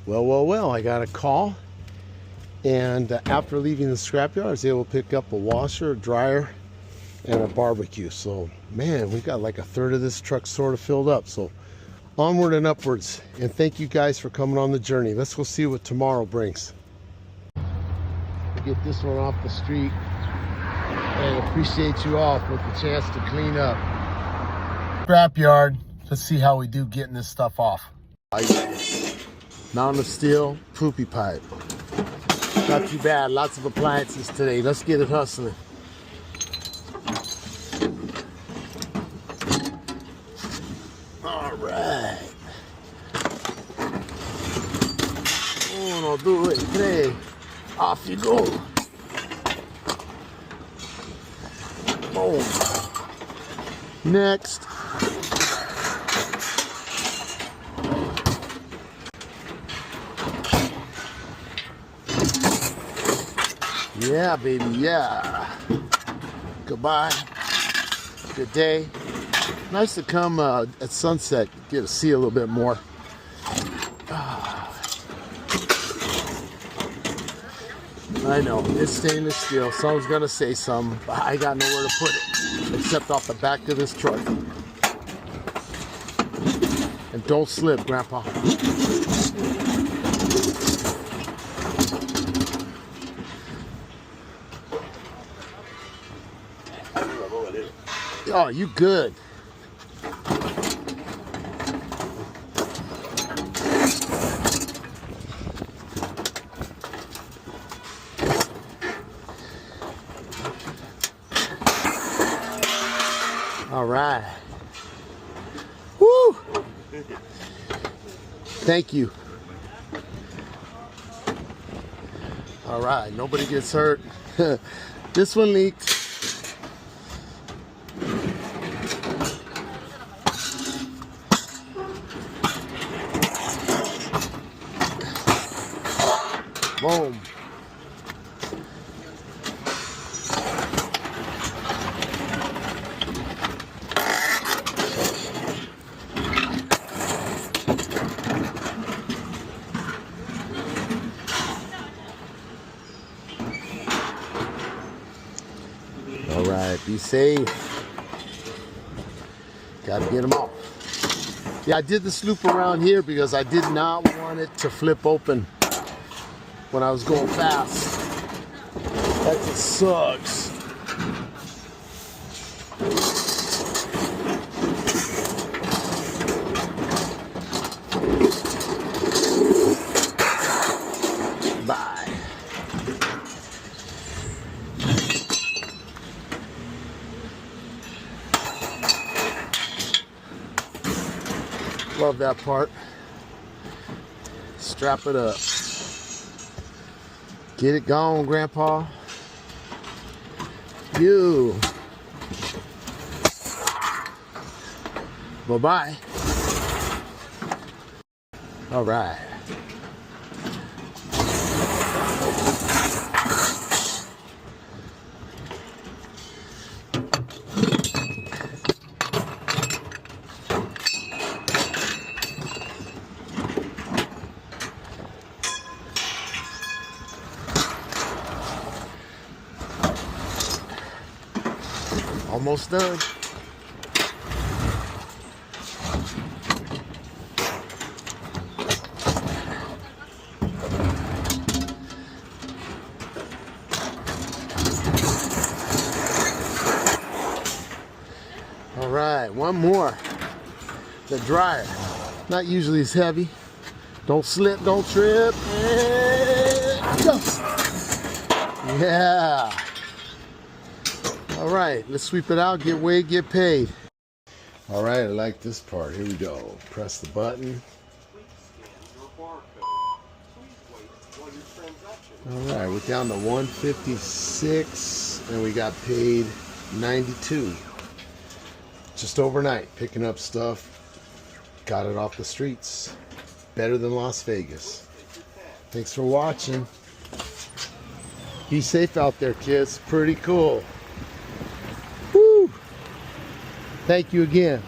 Well, I got a call, and after leaving the scrapyard, I was able to pick up a washer, a dryer, and a barbecue. So, man, we got like a third of this truck sort of filled up. So, onward and upwards. And thank you guys for coming on the journey. Let's go see what tomorrow brings. Get this one off the street, and appreciate you all with the chance to clean up. Scrapyard. Let's see how we do getting this stuff off. Mountain of steel, poopy pipe. Not too bad. Lots of appliances today. Let's get it hustling. All right. Uno, due, tre. Off you go. Boom. Next. Yeah, baby, yeah. Goodbye. Good day. Nice to come at sunset, get to see a little bit more. I know, it's stainless steel. Someone's gonna say something, but I got nowhere to put it except off the back of this truck. And don't slip, Grandpa. Oh, you good. All right. Woo! Thank you. All right, nobody gets hurt. This one leaked. Boom. All right, be safe. Gotta get them off. Yeah, I did this loop around here because I did not want it to flip open when I was going fast. That just sucks. Bye. Love that part. Strap it up. Get it going, Grandpa. You. Bye-bye. All right. Almost done. All right, one more. The dryer. Not usually as heavy. Don't slip, don't trip. And go. Yeah. All right, let's sweep it out, get weighed, get paid. All right, I like this part. Here we go. Press the button. All right, we're down to 156, and we got paid 92. Just overnight, picking up stuff. Got it off the streets. Better than Las Vegas. Thanks for watching. Be safe out there, kids. Pretty cool. Woo! Thank you again.